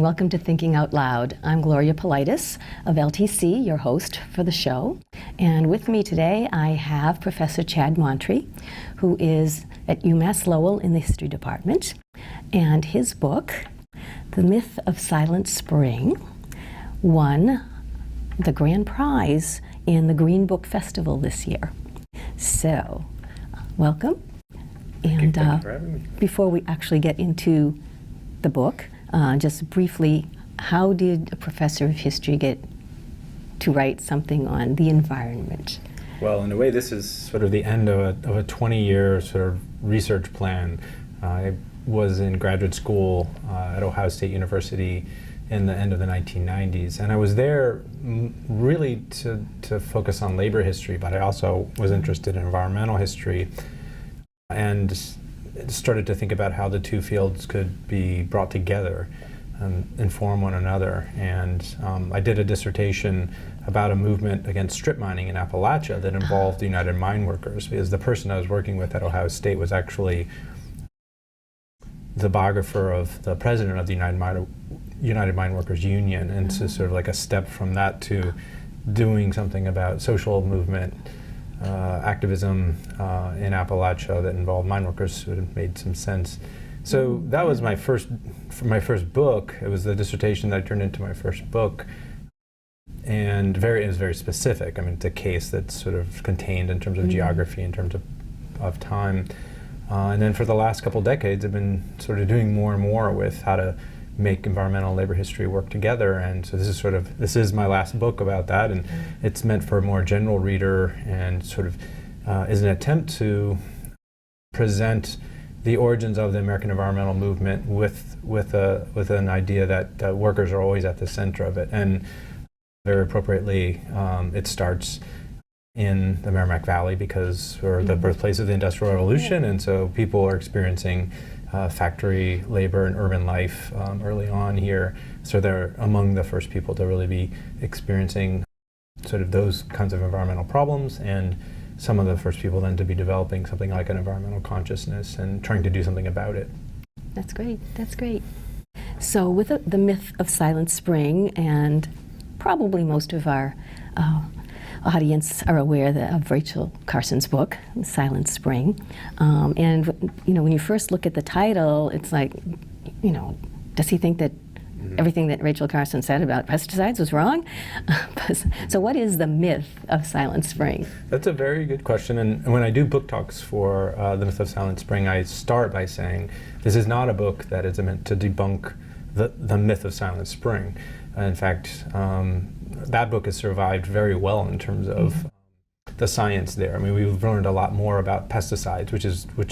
welcome to Thinking Out Loud. I'm Gloria Politis of LTC, your host for the show. And with me today, I have Professor Chad Montrie, who is at UMass Lowell in the History Department. And his book, The Myth of Silent Spring, won the grand prize in the Green Book Festival this year. So, welcome. And Thank you for having me. Before we actually get into the book, just briefly, how did a professor of history get to write something on the environment? Well, in a way, this is sort of the end of a 20-year sort of research plan. I was in graduate school at Ohio State University in the end of the 1990s, and I was there really to focus on labor history, but I also was interested in environmental history, and started to think about how the two fields could be brought together and inform one another. And I did a dissertation about a movement against strip mining in Appalachia that involved the United Mine Workers, because the person I was working with at Ohio State was actually the biographer of the president of the United Mine Workers Union, and so sort of like a step from that to doing something about social movement activism in Appalachia that involved mine workers would have made some sense. So that was my first book. It was the dissertation that turned into my first book, and it was very specific. I mean, it's a case that's sort of contained in terms of geography, in terms of time. And then for the last couple decades, I've been sort of doing more and more with how to make environmental and labor history work together. And so this is my last book about that, and it's meant for a more general reader, and sort of is an attempt to present the origins of the American environmental movement with an idea that workers are always at the center of it. And very appropriately, it starts in the Merrimack Valley because we're the birthplace of the Industrial Revolution, and so people are experiencing factory labor and urban life early on here. So they're among the first people to really be experiencing sort of those kinds of environmental problems, and some of the first people then to be developing something like an environmental consciousness and trying to do something about it. That's great. That's great. So with the myth of Silent Spring, and probably most of our audience are aware of Rachel Carson's book, Silent Spring. And when you first look at the title, it's like, does he think that everything that Rachel Carson said about pesticides was wrong? So what is the myth of Silent Spring? That's a very good question. And when I do book talks for The Myth of Silent Spring, I start by saying this is not a book that is meant to debunk the myth of Silent Spring. In fact, that book has survived very well in terms of the science there. I mean, we've learned a lot more about pesticides, which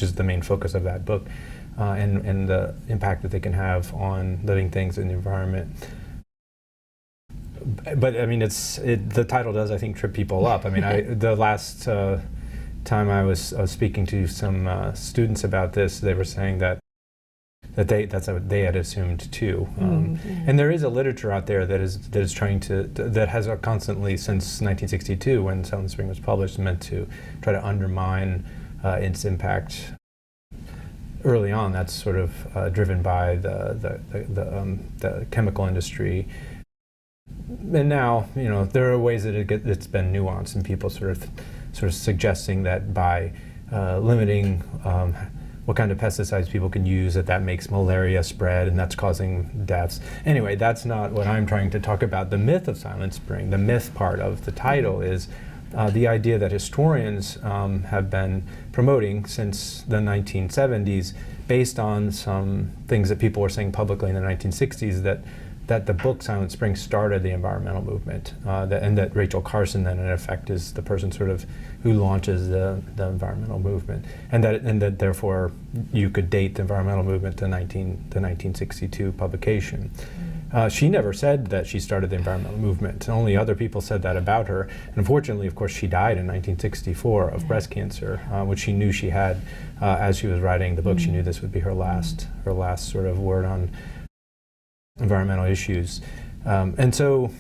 is the main focus of that book, and the impact that they can have on living things in the environment. But I mean, the title does, I think, trip people up. I mean, the last time I was speaking to some students about this, they were saying that's what they had assumed too. And there is a literature out there that is trying to, that has constantly since 1962, when Silent Spring was published, meant to try to undermine its impact. Early on, that's sort of driven by the chemical industry. And now, there are ways that it's been nuanced, and people sort of suggesting that by limiting what kind of pesticides people can use, that makes malaria spread, and that's causing deaths. Anyway, that's not what I'm trying to talk about. The myth of Silent Spring, the myth part of the title, is the idea that historians have been promoting since the 1970s, based on some things that people were saying publicly in the 1960s, that the book Silent Spring started the environmental movement, and that Rachel Carson then in effect is the person sort of who launches the environmental movement, and that therefore you could date the environmental movement to the 1962 publication. She never said that she started the environmental movement. Only other people said that about her. And unfortunately, of course, she died in 1964 of breast cancer, which she knew she had as she was writing the book. She knew this would be her last sort of word on environmental issues. And so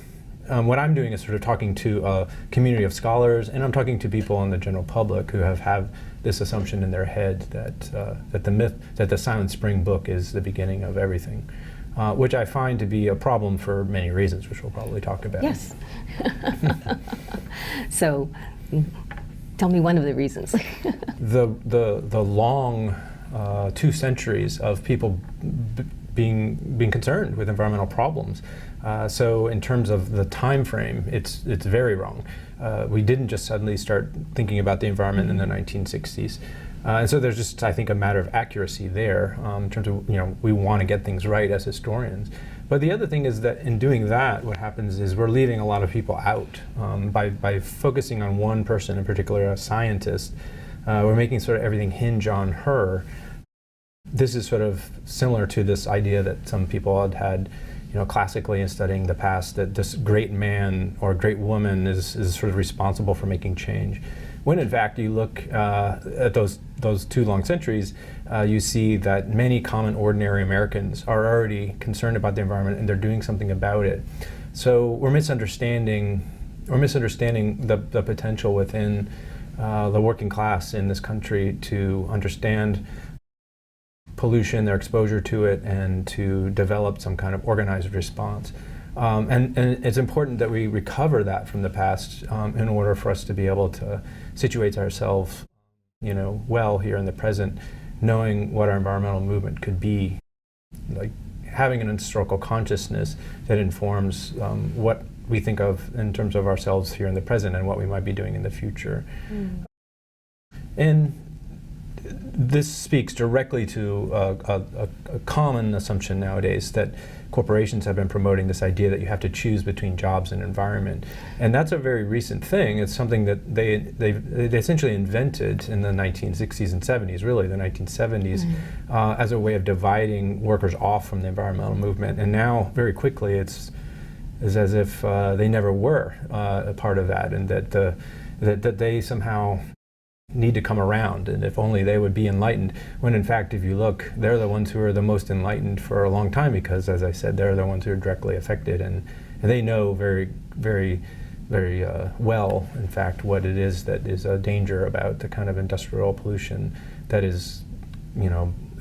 what I'm doing is sort of talking to a community of scholars, and I'm talking to people in the general public who have this assumption in their head that the Silent Spring book is the beginning of everything. which I find to be a problem for many reasons, which we'll probably talk about. Yes. So, tell me one of the reasons. The long 2 centuries of people being concerned with environmental problems. So in terms of the time frame, it's very wrong. We didn't just suddenly start thinking about the environment in the 1960s. And so there's just, I think, a matter of accuracy there in terms of, we want to get things right as historians. But the other thing is that in doing that, what happens is we're leaving a lot of people out. By focusing on one person, in particular a scientist, we're making sort of everything hinge on her. This is sort of similar to this idea that some people had classically in studying the past, that this great man or great woman is sort of responsible for making change. When in fact you look at those 2 long centuries, you see that many common ordinary Americans are already concerned about the environment and they're doing something about it. So we're misunderstanding the potential within the working class in this country to understand pollution, their exposure to it, and to develop some kind of organized response. And it's important that we recover that from the past in order for us to be able to situate ourselves, well here in the present, knowing what our environmental movement could be, like having an historical consciousness that informs what we think of in terms of ourselves here in the present and what we might be doing in the future. And this speaks directly to a common assumption nowadays that corporations have been promoting this idea that you have to choose between jobs and environment. And that's a very recent thing. It's something that they essentially invented in the 1960s and 70s, really the 1970s, as a way of dividing workers off from the environmental movement. And now, very quickly, it's as if they never were a part of that, and that they somehow need to come around, and if only they would be enlightened, when in fact, if you look, they're the ones who are the most enlightened for a long time, because as I said, they're the ones who are directly affected, and they know very, very, very well, in fact, what it is that is a danger about the kind of industrial pollution that is,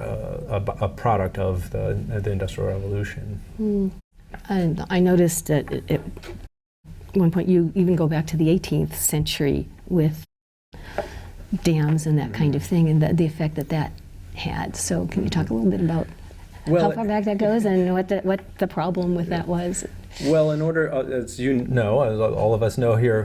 a product of the Industrial Revolution. And I noticed that at one point you even go back to the 18th century with dams and that kind of thing, and the effect that had. So can you talk a little bit about how far back that goes and what the problem with that was? Well, in order, as you know, as all of us know here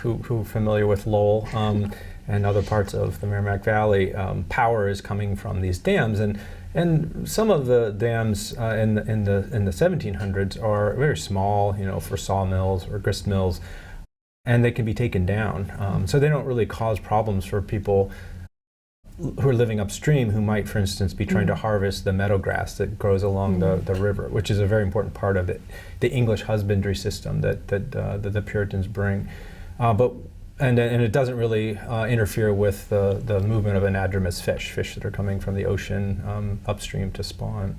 who are familiar with Lowell and other parts of the Merrimack Valley, power is coming from these dams, and some of the dams in the 1700s are very small, for sawmills or grist mills, and they can be taken down. So they don't really cause problems for people who are living upstream, who might, for instance, be trying to harvest the meadowgrass that grows along the river, which is a very important part of it, the English husbandry system that the Puritans bring. And it doesn't really interfere with the movement of anadromous fish that are coming from the ocean upstream to spawn.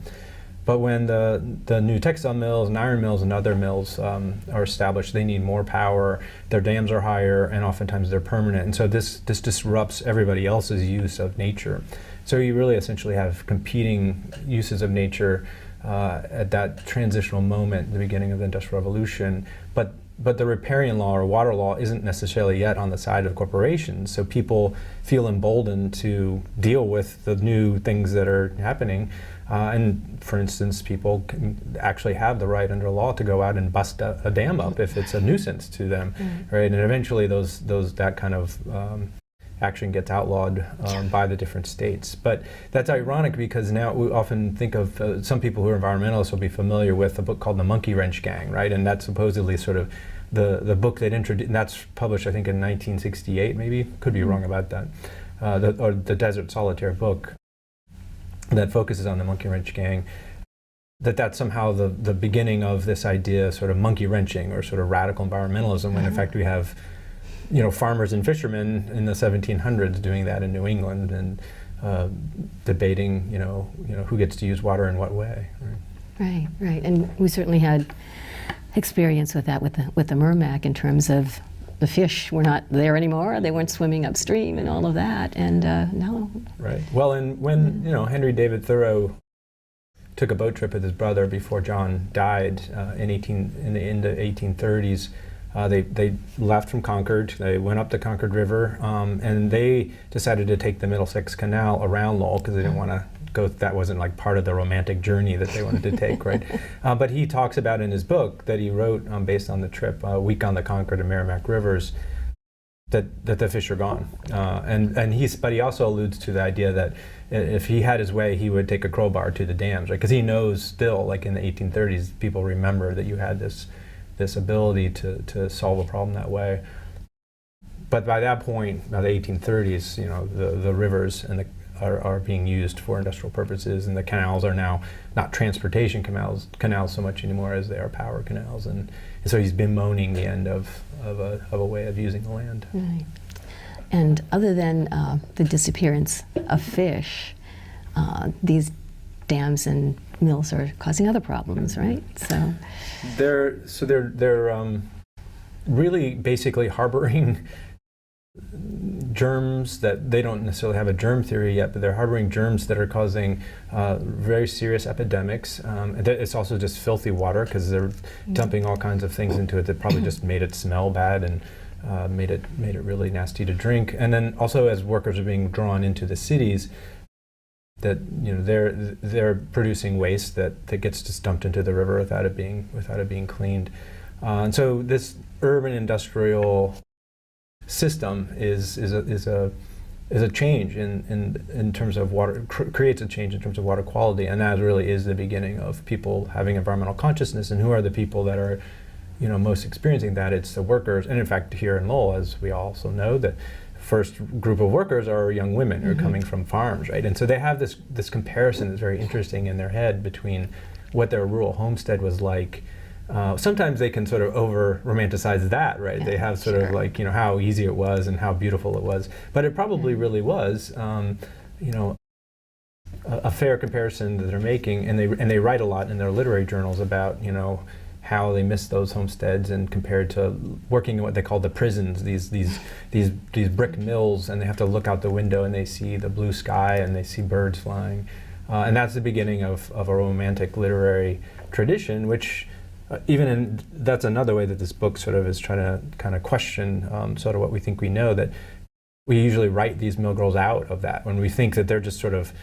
But when the new textile mills and iron mills and other mills are established, they need more power, their dams are higher, and oftentimes they're permanent. And so this disrupts everybody else's use of nature. So you really essentially have competing uses of nature at that transitional moment, the beginning of the Industrial Revolution. But the riparian law or water law isn't necessarily yet on the side of corporations. So people feel emboldened to deal with the new things that are happening. And for instance, people can actually have the right under law to go out and bust a dam up if it's a nuisance to them, right? And eventually that kind of action gets outlawed by the different states. But that's ironic because now we often think of, some people who are environmentalists will be familiar with a book called The Monkey Wrench Gang, right? And that's supposedly sort of the book that introduced, and that's published I think in 1968 maybe, could be wrong about that, or the Desert Solitaire book that focuses on the Monkey Wrench Gang, that's somehow the beginning of this idea, sort of monkey wrenching or sort of radical environmentalism, when in fact we have farmers and fishermen in the 1700s doing that in New England and debating, who gets to use water in what way. Right, and we certainly had experience with that with the Merrimack in terms of the fish were not there anymore. They weren't swimming upstream and all of that. And no. Right. Well, and when Henry David Thoreau took a boat trip with his brother before John died in the end of 1830s. They left from Concord. They went up the Concord River, and they decided to take the Middlesex Canal around Lowell because they didn't want to go. That wasn't like part of the romantic journey that they wanted to take, right? But he talks about in his book that he wrote based on the trip, Week on the Concord and Merrimack Rivers, that the fish are gone. But he also alludes to the idea that if he had his way, he would take a crowbar to the dams, right? Because he knows still, like in the 1830s, people remember that you had this ability to solve a problem that way. But by that point, by the 1830s, the rivers are being used for industrial purposes, and the canals are now not transportation canals so much anymore as they are power canals, and so he's bemoaning the end of a way of using the land. Right. And other than the disappearance of fish, these dams and mills are causing other problems, right? So they're really basically harboring germs that they don't necessarily have a germ theory yet, but they're harboring germs that are causing very serious epidemics. It's also just filthy water because they're dumping all kinds of things into it that probably just made it smell bad and made it really nasty to drink. And then also, as workers are being drawn into the cities, that they're producing waste that gets just dumped into the river without it being cleaned. And so this urban industrial system is a change in terms of water, creates a change in terms of water quality, and that really is the beginning of people having environmental consciousness. And who are the people that are most experiencing that? It's the workers. And in fact, here in Lowell, as we also know, the first group of workers are young women who are coming from farms, right? And so they have this comparison that's very interesting in their head between what their rural homestead was like. Sometimes they can sort of over-romanticize that, right? Yeah, they have sort of like, how easy it was and how beautiful it was. But it probably really was, a fair comparison that they're making. And they write a lot in their literary journals about, how they miss those homesteads and compared to working in what they call the prisons, these brick mills, and they have to look out the window and they see the blue sky and they see birds flying. And that's the beginning of a romantic literary tradition, which that's another way that this book sort of is trying to kind of question sort of what we think we know, that we usually write these mill girls out of that when we think that they're just sort of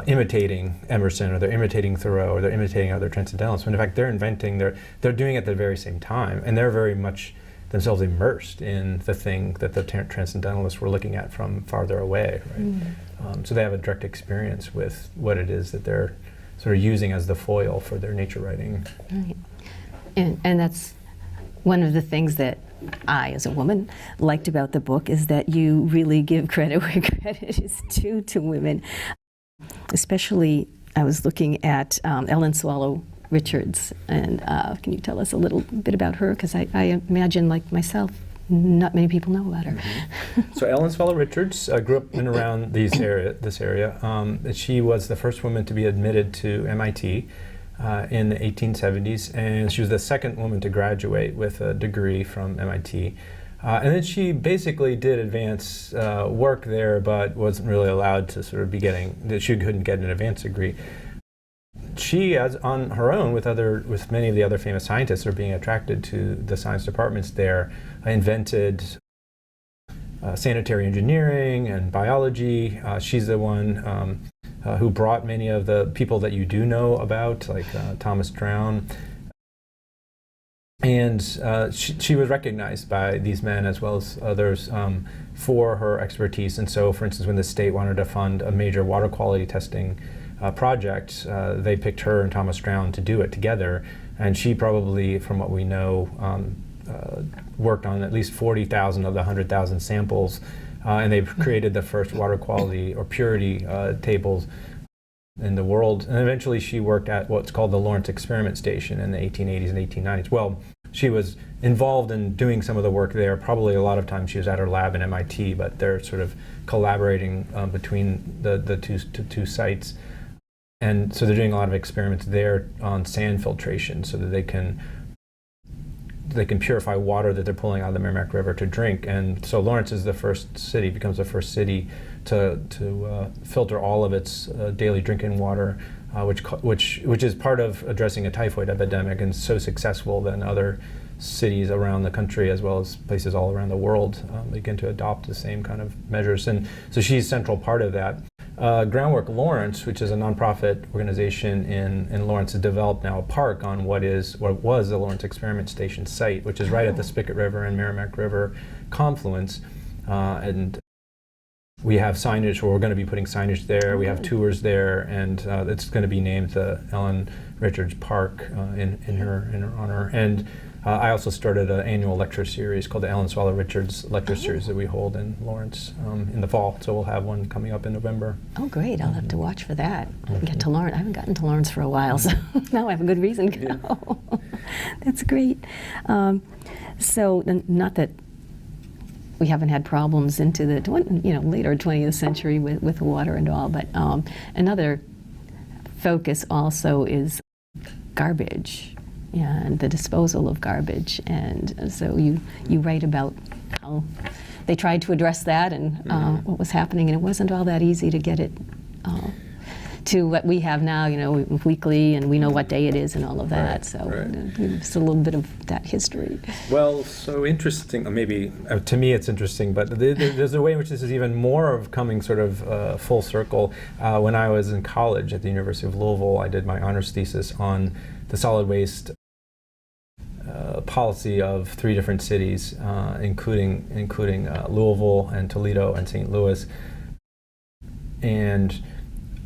imitating Emerson, or they're imitating Thoreau, or they're imitating other transcendentalists, when in fact they're doing it at the very same time, and they're very much themselves immersed in the thing that the transcendentalists were looking at from farther away, right? So they have a direct experience with what it is that they're sort of using as the foil for their nature writing. Right. And that's one of the things that I, as a woman, liked about the book, is that you really give credit where credit is due to women. Especially, I was looking at Ellen Swallow Richards, and can you tell us a little bit about her? Because I imagine, like myself, not many people know about her. So Ellen Swallow Richards grew up in and around this area. She was the first woman to be admitted to MIT in the 1870s, and she was the second woman to graduate with a degree from MIT. And then she basically did advanced work there, but wasn't really allowed to sort of be she couldn't get an advanced degree. She, as on her own, with many of the other famous scientists, are being attracted to the science departments there, invented sanitary engineering and biology. She's the one who brought many of the people that you do know about, like Thomas Drown. And she was recognized by these men as well as others for her expertise. And so, for instance, when the state wanted to fund a major water quality testing project, they picked her and Thomas Drown to do it together. And she probably, from what we know, worked on at least 40,000 of the 100,000 samples. And they've created the first water quality or purity tables in the world. And eventually she worked at what's called the Lawrence Experiment Station in the 1880s and 1890s. Well, she was involved in doing some of the work there. Probably a lot of times she was at her lab in MIT, but they're sort of collaborating between the two sites. And so they're doing a lot of experiments there on sand filtration so that they can purify water that they're pulling out of the Merrimack River to drink. And so Lawrence becomes the first city to filter all of its daily drinking water which is part of addressing a typhoid epidemic, and so successful that other cities around the country, as well as places all around the world, begin to adopt the same kind of measures. And so she's a central part of that. Groundwork Lawrence, which is a nonprofit organization in Lawrence, has developed now a park on what was the Lawrence Experiment Station site, which is right at the Spigot River and Merrimack River confluence. And we have signage, or we're going to be putting signage there. We have tours there, and it's going to be named the Ellen Richards Park in her honor. And I also started an annual lecture series called the Ellen Swallow Richards Lecture Series that we hold in Lawrence in the fall. So we'll have one coming up in November. Oh, great. I'll have to watch for that. Get to Lawrence. I haven't gotten to Lawrence for a while, so now I have a good reason to go. That's great. So, not that we haven't had problems into the later 20th century with water and all, but another focus also is garbage and the disposal of garbage. And so you write about how they tried to address that and what was happening, and it wasn't all that easy to get it to what we have now, weekly, and we know what day it is and all of that. It's a little bit of that history. Well, so interesting, maybe to me it's interesting, but there's a way in which this is even more of coming sort of full circle. When I was in college at the University of Louisville, I did my honors thesis on the solid waste policy of 3 different cities, including Louisville and Toledo and St. Louis. And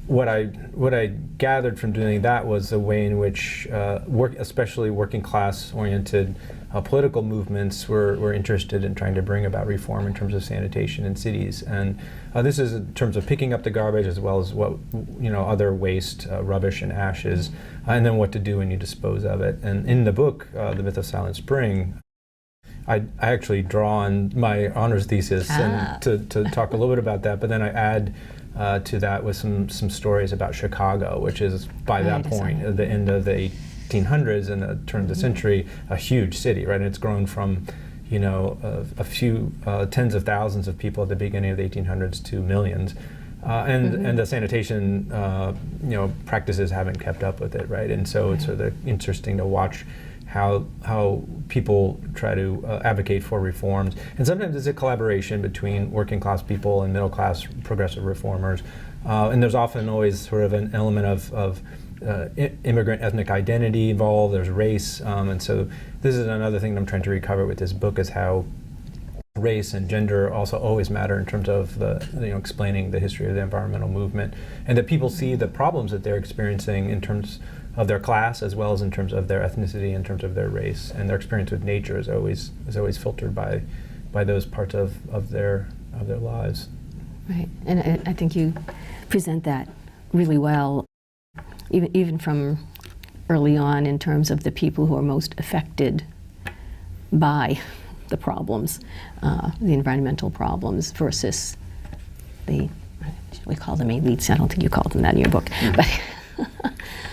what I gathered from doing that was the way in which especially working class oriented political movements were interested in trying to bring about reform in terms of sanitation in cities. And this is in terms of picking up the garbage, as well as what other waste, rubbish and ashes, and then what to do when you dispose of it. And in the book, The Myth of Silent Spring, I actually draw on my honors thesis and to talk a little bit about that, but then I add to that with some stories about Chicago, which is by that point, at the end of the 1800s and the turn of the century, a huge city, right? And it's grown from, a few tens of thousands of people at the beginning of the 1800s to millions. And the sanitation, practices haven't kept up with it, right? And so it's sort of interesting to watch how people try to advocate for reforms. And sometimes it's a collaboration between working class people and middle class progressive reformers. And there's often always sort of an element of immigrant ethnic identity involved. There's race. And so this is another thing that I'm trying to recover with this book, is how race and gender also always matter in terms of explaining the history of the environmental movement, and that people see the problems that they're experiencing in terms of their class, as well as in terms of their ethnicity, in terms of their race, and their experience with nature is always filtered by those parts of their lives. Right, and I think you present that really well, even from early on, in terms of the people who are most affected by the problems, the environmental problems, versus we call them elites. I don't think you called them that in your book, but.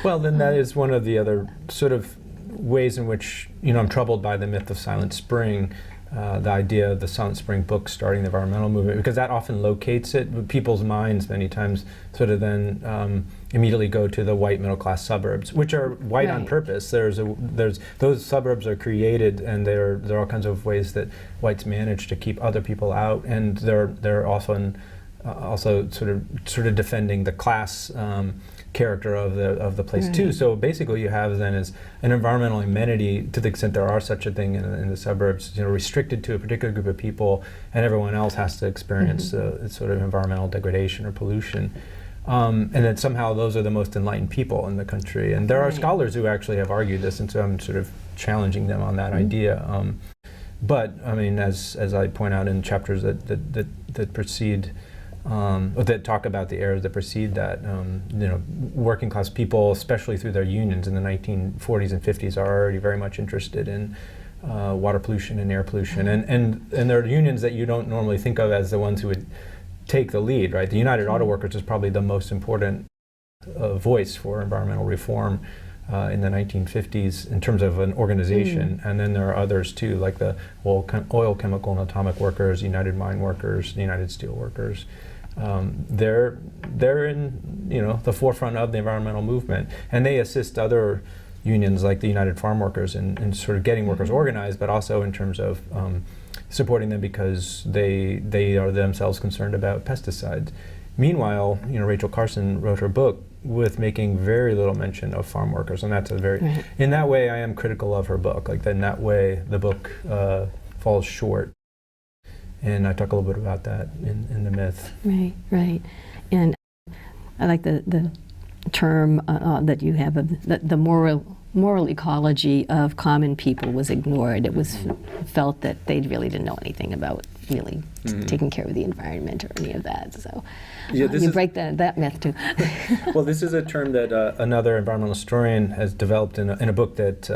Well, then that is one of the other sort of ways in which I'm troubled by the myth of Silent Spring, the idea of the Silent Spring book starting the environmental movement, because that often locates it. People's minds many times sort of then immediately go to the white middle class suburbs, which are white on purpose. There's those suburbs are created, and there are all kinds of ways that whites manage to keep other people out, and they're often also sort of defending the class character of the place too. So basically, you have then is an environmental amenity, to the extent there are such a thing in the suburbs, restricted to a particular group of people, and everyone else has to experience sort of environmental degradation or pollution. And then somehow those are the most enlightened people in the country. And there are scholars who actually have argued this, and so I'm sort of challenging them on that idea. But I mean, as I point out in chapters that precede. That talk about the eras that precede that, working class people, especially through their unions in the 1940s and 50s, are already very much interested in water pollution and air pollution, and there are unions that you don't normally think of as the ones who would take the lead, right? The United Auto Workers is probably the most important voice for environmental reform in the 1950s in terms of an organization, and then there are others too, like the oil, chemical, and atomic workers, United Mine Workers, the United Steel Workers. they're in the forefront of the environmental movement, and they assist other unions like the United Farm Workers in sort of getting workers organized, but also in terms of supporting them because they are themselves concerned about pesticides. Meanwhile, Rachel Carson wrote her book with making very little mention of farm workers, and that's Right. in that way I am critical of her book. Like in that way the book falls short, and I talk a little bit about that in the myth. Right, right. And I like the term that you have of the moral ecology of common people was ignored. It was felt that they really didn't know anything about really taking care of the environment or any of that. So you break that myth too. Well, this is a term that another environmental historian has developed in a book that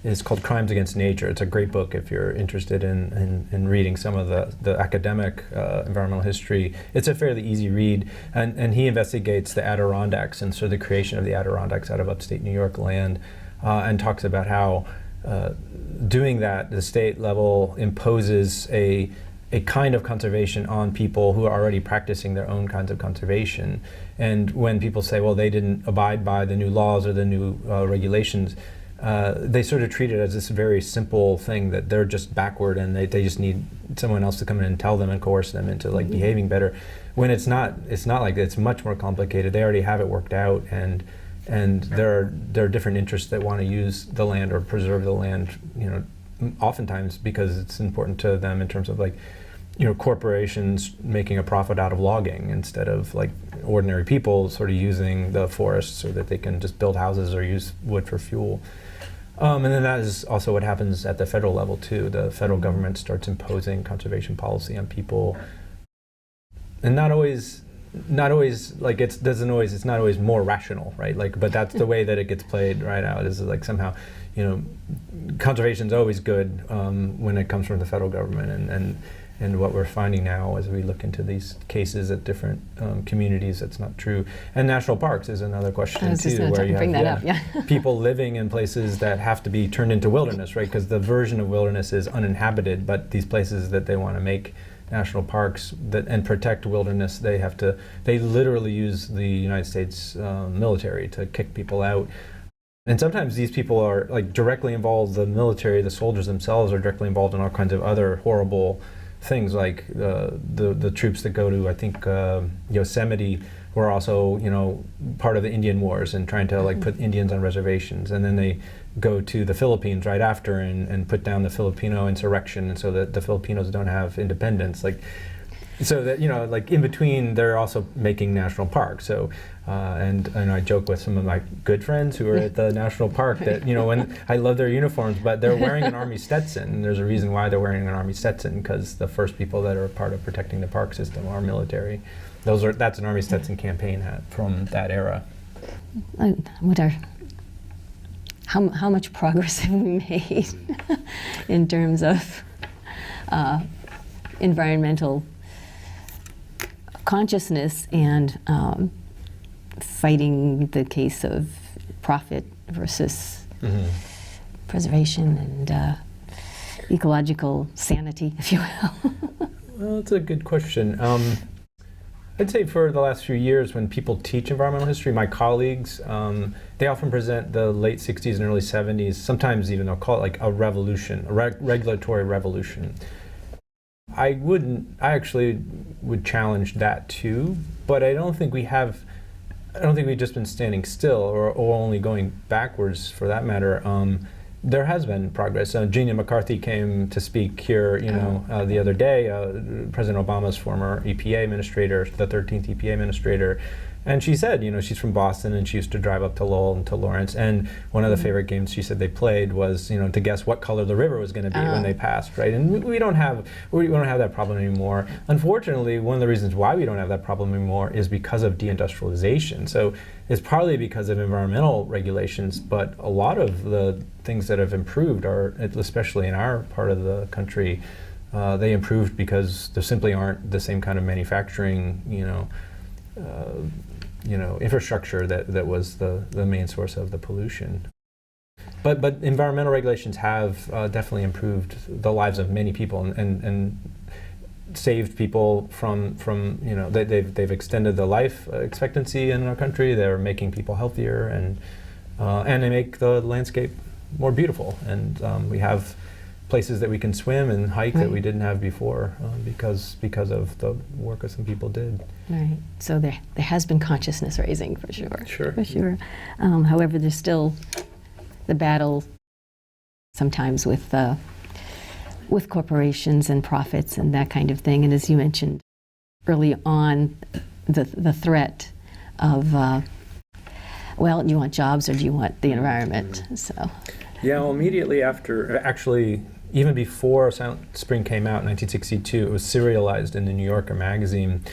is called Crimes Against Nature. It's a great book if you're interested in reading some of the academic environmental history. It's a fairly easy read, and he investigates the Adirondacks and sort of the creation of the Adirondacks out of upstate New York land, and talks about how doing that, the state level imposes a kind of conservation on people who are already practicing their own kinds of conservation. And when people say, well, they didn't abide by the new laws or the new regulations, they sort of treat it as this very simple thing that they're just backward and they just need someone else to come in and tell them and coerce them into like behaving better. When it's not like that. It's much more complicated. They already have it worked out, and there are different interests that want to use the land or preserve the land, oftentimes because it's important to them in terms of like, corporations making a profit out of logging instead of like ordinary people sort of using the forests so that they can just build houses or use wood for fuel. And then that is also what happens at the federal level too. The federal government starts imposing conservation policy on people, and not always like it's not always more rational, right? Like, but that's the way that it gets played right out, is like somehow, conservation is always good when it comes from the federal government, and what we're finding now as we look into these cases at different communities, that's not true. And national parks is another question too, where you have people living in places that have to be turned into wilderness, right? Because the version of wilderness is uninhabited, but these places that they want to make national parks and protect wilderness, they literally use the United States military to kick people out. And sometimes these people are like directly involved, the military, the soldiers themselves are directly involved in all kinds of other horrible things, like the troops that go to, I think, Yosemite were also, part of the Indian Wars and trying to like put Indians on reservations, and then they go to the Philippines right after and put down the Filipino insurrection, and so that the Filipinos don't have independence. Like, so that like in between, they're also making national parks. So, and I joke with some of my good friends who are at the national park that when I love their uniforms, but they're wearing an Army Stetson, and there's a reason why they're wearing an Army Stetson, because the first people that are part of protecting the park system are military. That's an Army Stetson campaign hat from that era. How much progress have we made in terms of environmental consciousness and fighting the case of profit versus preservation and ecological sanity, if you will? Well, that's a good question. I'd say for the last few years, when people teach environmental history, my colleagues, they often present the late 60s and early 70s, sometimes even they'll call it like a revolution, a regulatory revolution. I actually would challenge that too, but I don't think we've just been standing still or only going backwards for that matter. There has been progress. Gina McCarthy came to speak here, the other day, President Obama's former EPA administrator, the 13th EPA administrator, and she said, she's from Boston and she used to drive up to Lowell and to Lawrence, and one of the favorite games she said they played was, to guess what color the river was going to be when they passed, right? And we don't have that problem anymore. Unfortunately, one of the reasons why we don't have that problem anymore is because of deindustrialization. So it's partly because of environmental regulations, but a lot of the things that have improved are, especially in our part of the country, they improved because there simply aren't the same kind of manufacturing, infrastructure that was the main source of the pollution. But environmental regulations have definitely improved the lives of many people, and saved people from you know, they've extended the life expectancy in our country. They're making people healthier, and they make the landscape more beautiful. And we have places that we can swim and hike that we didn't have before because of the work that some people did. Right. So there has been consciousness raising for sure. Sure. For sure. However, there's still the battle sometimes with corporations and profits and that kind of thing. And as you mentioned early on, the threat of well, do you want jobs or do you want the environment? So. Yeah. Well, immediately after, actually, even before Silent Spring came out in 1962, it was serialized in the New Yorker magazine,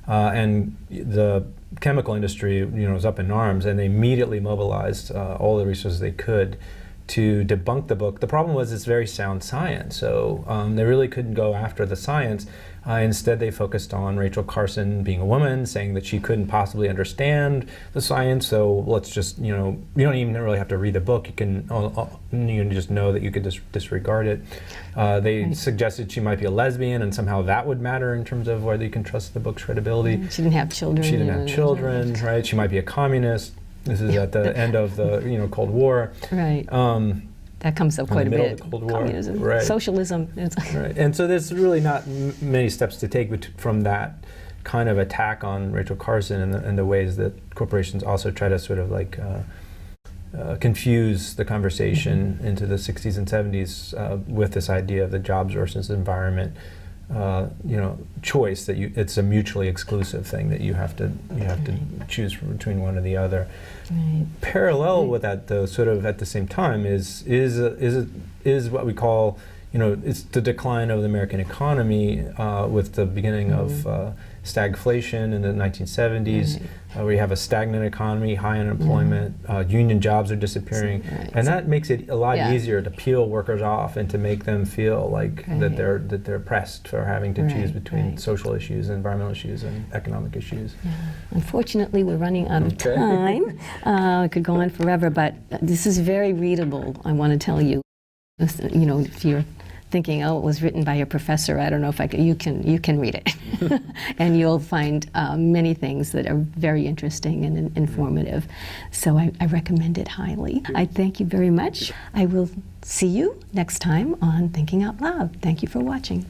and the chemical industry, you know, was up in arms, and they immediately mobilized all the resources they could to debunk the book. The problem was it's very sound science, so they really couldn't go after the science. Instead, they focused on Rachel Carson being a woman, saying that she couldn't possibly understand the science. So let's just, you know, you don't even really have to read the book. You can just know that you could disregard it. They suggested she might be a lesbian, and somehow that would matter in terms of whether you can trust the book's credibility. She didn't have children. She didn't have children, right? She might be a communist. This is at the end of the Cold War. Right. That comes up quite a bit. Of the Cold War. Communism, right. Socialism. Right. And so there's really not many steps to take from that kind of attack on Rachel Carson and the ways that corporations also try to sort of like confuse the conversation into the 60s and 70s with this idea of the jobs versus environment. Choice that it's a mutually exclusive thing that you have to choose between one or the other. Right. Parallel with that, though, sort of at the same time, is what we call, it's the decline of the American economy with the beginning of stagflation in the 1970s, where you have a stagnant economy, high unemployment, union jobs are disappearing, and that makes it a lot easier to peel workers off and to make them feel like that they're pressed for having to choose between social issues, environmental issues, and economic issues. Yeah. Unfortunately, we're running out of time. It could go on forever, but this is very readable. I want to tell you, if you're thinking, oh, it was written by a professor, I don't know if I could, you can read it. And you'll find many things that are very interesting and informative. So I recommend it highly. I thank you very much. I will see you next time on Thinking Out Loud. Thank you for watching.